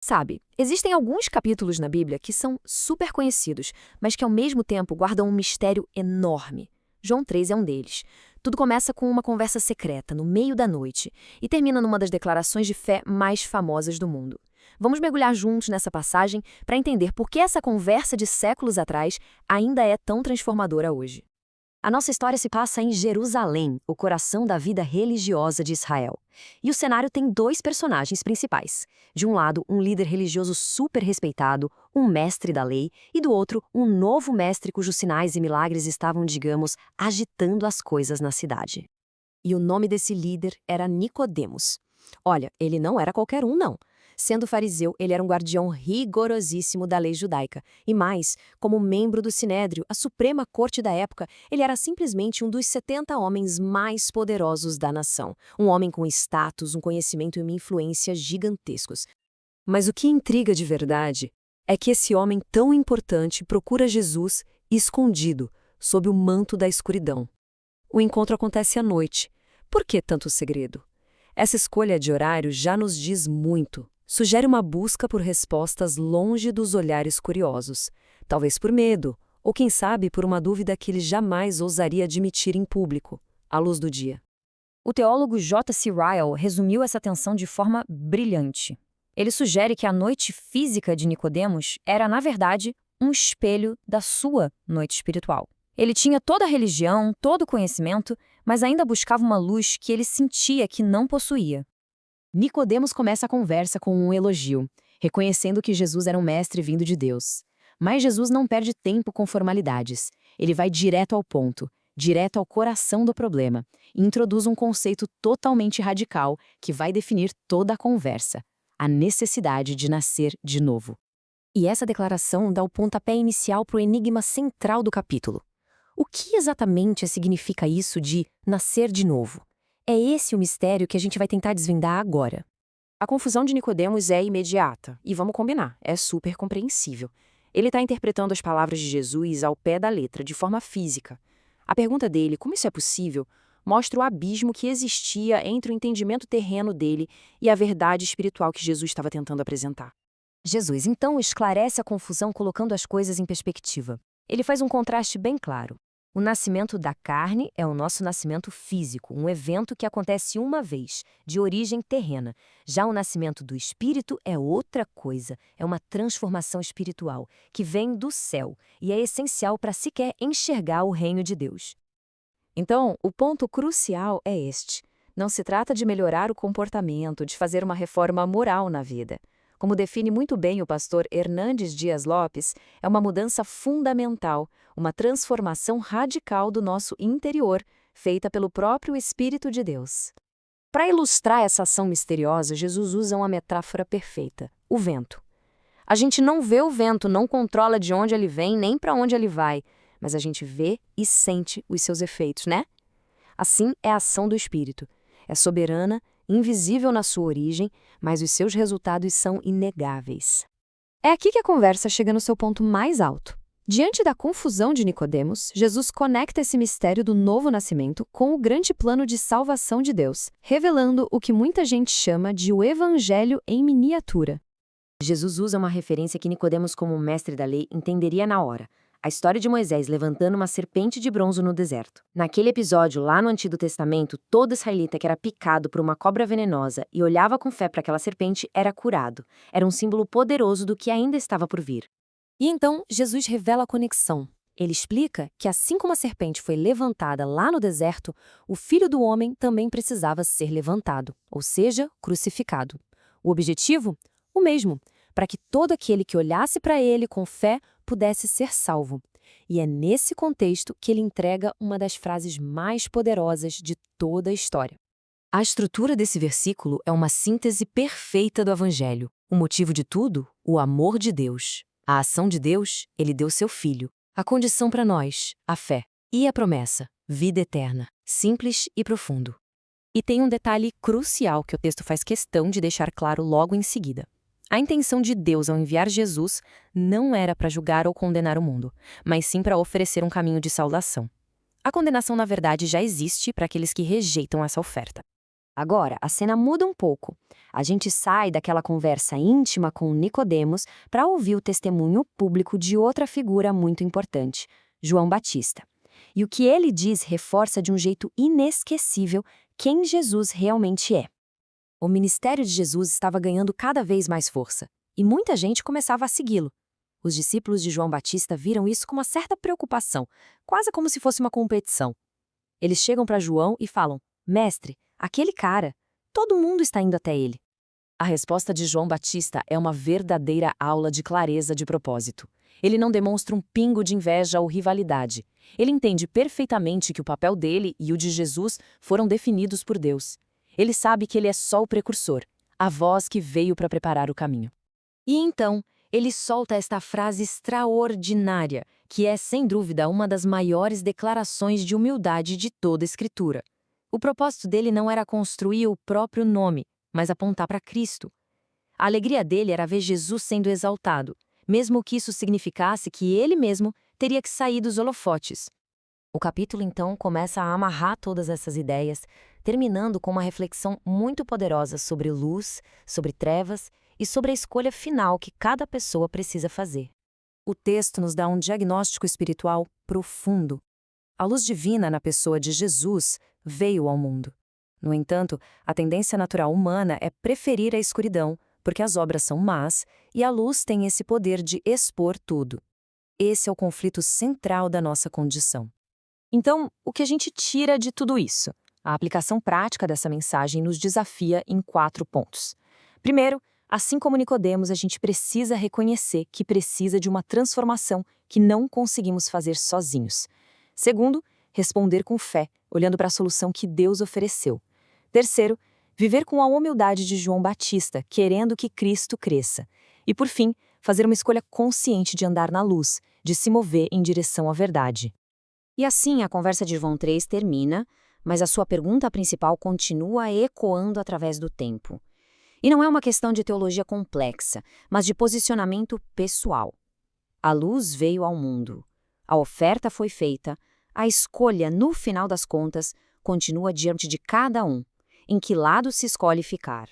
Sabe, existem alguns capítulos na Bíblia que são super conhecidos, mas que ao mesmo tempo guardam um mistério enorme. João 3 é um deles. Tudo começa com uma conversa secreta, no meio da noite, e termina numa das declarações de fé mais famosas do mundo. Vamos mergulhar juntos nessa passagem para entender por que essa conversa de séculos atrás ainda é tão transformadora hoje. A nossa história se passa em Jerusalém, o coração da vida religiosa de Israel. E o cenário tem dois personagens principais. De um lado, um líder religioso super respeitado, um mestre da lei, e do outro, um novo mestre cujos sinais e milagres estavam, digamos, agitando as coisas na cidade. E o nome desse líder era Nicodemos. Olha, ele não era qualquer um, não. Sendo fariseu, ele era um guardião rigorosíssimo da lei judaica. E mais, como membro do Sinédrio, a suprema corte da época, ele era simplesmente um dos 70 homens mais poderosos da nação. Um homem com status, um conhecimento e uma influência gigantescos. Mas o que intriga de verdade é que esse homem tão importante procura Jesus escondido, sob o manto da escuridão. O encontro acontece à noite. Por que tanto segredo? Essa escolha de horário já nos diz muito. Sugere uma busca por respostas longe dos olhares curiosos, talvez por medo, ou quem sabe por uma dúvida que ele jamais ousaria admitir em público, à luz do dia. O teólogo J.C. Ryle resumiu essa tensão de forma brilhante. Ele sugere que a noite física de Nicodemos era, na verdade, um espelho da sua noite espiritual. Ele tinha toda a religião, todo o conhecimento, mas ainda buscava uma luz que ele sentia que não possuía. Nicodemos começa a conversa com um elogio, reconhecendo que Jesus era um mestre vindo de Deus. Mas Jesus não perde tempo com formalidades. Ele vai direto ao ponto, direto ao coração do problema, e introduz um conceito totalmente radical que vai definir toda a conversa: a necessidade de nascer de novo. E essa declaração dá o pontapé inicial para o enigma central do capítulo. O que exatamente significa isso de nascer de novo? É esse o mistério que a gente vai tentar desvendar agora. A confusão de Nicodemos é imediata, e vamos combinar, é super compreensível. Ele está interpretando as palavras de Jesus ao pé da letra, de forma física. A pergunta dele, como isso é possível, mostra o abismo que existia entre o entendimento terreno dele e a verdade espiritual que Jesus estava tentando apresentar. Jesus, então, esclarece a confusão colocando as coisas em perspectiva. Ele faz um contraste bem claro. O nascimento da carne é o nosso nascimento físico, um evento que acontece uma vez, de origem terrena. Já o nascimento do espírito é outra coisa, é uma transformação espiritual, que vem do céu e é essencial para sequer enxergar o reino de Deus. Então, o ponto crucial é este. Não se trata de melhorar o comportamento, de fazer uma reforma moral na vida. Como define muito bem o pastor Hernandes Dias Lopes, é uma mudança fundamental, uma transformação radical do nosso interior, feita pelo próprio Espírito de Deus. Para ilustrar essa ação misteriosa, Jesus usa uma metáfora perfeita: o vento. A gente não vê o vento, não controla de onde ele vem nem para onde ele vai, mas a gente vê e sente os seus efeitos, né? Assim é a ação do Espírito. É soberana, invisível na sua origem, mas os seus resultados são inegáveis. É aqui que a conversa chega no seu ponto mais alto. Diante da confusão de Nicodemos, Jesus conecta esse mistério do novo nascimento com o grande plano de salvação de Deus, revelando o que muita gente chama de o Evangelho em miniatura. Jesus usa uma referência que Nicodemos, como mestre da lei, entenderia na hora: a história de Moisés levantando uma serpente de bronze no deserto. Naquele episódio, lá no Antigo Testamento, todo israelita que era picado por uma cobra venenosa e olhava com fé para aquela serpente era curado. Era um símbolo poderoso do que ainda estava por vir. E então, Jesus revela a conexão. Ele explica que assim como a serpente foi levantada lá no deserto, o Filho do Homem também precisava ser levantado, ou seja, crucificado. O objetivo? O mesmo, para que todo aquele que olhasse para ele com fé pudesse ser salvo. E é nesse contexto que ele entrega uma das frases mais poderosas de toda a história. A estrutura desse versículo é uma síntese perfeita do Evangelho. O motivo de tudo? O amor de Deus. A ação de Deus, ele deu seu Filho. A condição para nós, a fé. E a promessa, vida eterna. Simples e profundo. E tem um detalhe crucial que o texto faz questão de deixar claro logo em seguida. A intenção de Deus ao enviar Jesus não era para julgar ou condenar o mundo, mas sim para oferecer um caminho de salvação. A condenação, na verdade, já existe para aqueles que rejeitam essa oferta. Agora, a cena muda um pouco. A gente sai daquela conversa íntima com Nicodemos para ouvir o testemunho público de outra figura muito importante, João Batista. E o que ele diz reforça de um jeito inesquecível quem Jesus realmente é. O ministério de Jesus estava ganhando cada vez mais força, e muita gente começava a segui-lo. Os discípulos de João Batista viram isso com uma certa preocupação, quase como se fosse uma competição. Eles chegam para João e falam: Mestre, aquele cara, todo mundo está indo até ele. A resposta de João Batista é uma verdadeira aula de clareza de propósito. Ele não demonstra um pingo de inveja ou rivalidade. Ele entende perfeitamente que o papel dele e o de Jesus foram definidos por Deus. Ele sabe que ele é só o precursor, a voz que veio para preparar o caminho. E então, ele solta esta frase extraordinária, que é, sem dúvida, uma das maiores declarações de humildade de toda a Escritura. O propósito dele não era construir o próprio nome, mas apontar para Cristo. A alegria dele era ver Jesus sendo exaltado, mesmo que isso significasse que ele mesmo teria que sair dos holofotes. O capítulo, então, começa a amarrar todas essas ideias, terminando com uma reflexão muito poderosa sobre luz, sobre trevas e sobre a escolha final que cada pessoa precisa fazer. O texto nos dá um diagnóstico espiritual profundo. A luz divina na pessoa de Jesus veio ao mundo. No entanto, a tendência natural humana é preferir a escuridão, porque as obras são más e a luz tem esse poder de expor tudo. Esse é o conflito central da nossa condição. Então, o que a gente tira de tudo isso? A aplicação prática dessa mensagem nos desafia em 4 pontos. Primeiro, assim como Nicodemos, a gente precisa reconhecer que precisa de uma transformação que não conseguimos fazer sozinhos. Segundo, responder com fé, olhando para a solução que Deus ofereceu. Terceiro, viver com a humildade de João Batista, querendo que Cristo cresça. E, por fim, fazer uma escolha consciente de andar na luz, de se mover em direção à verdade. E assim a conversa de João 3 termina, mas a sua pergunta principal continua ecoando através do tempo. E não é uma questão de teologia complexa, mas de posicionamento pessoal. A luz veio ao mundo, a oferta foi feita, a escolha, no final das contas, continua diante de cada um. Em que lado se escolhe ficar?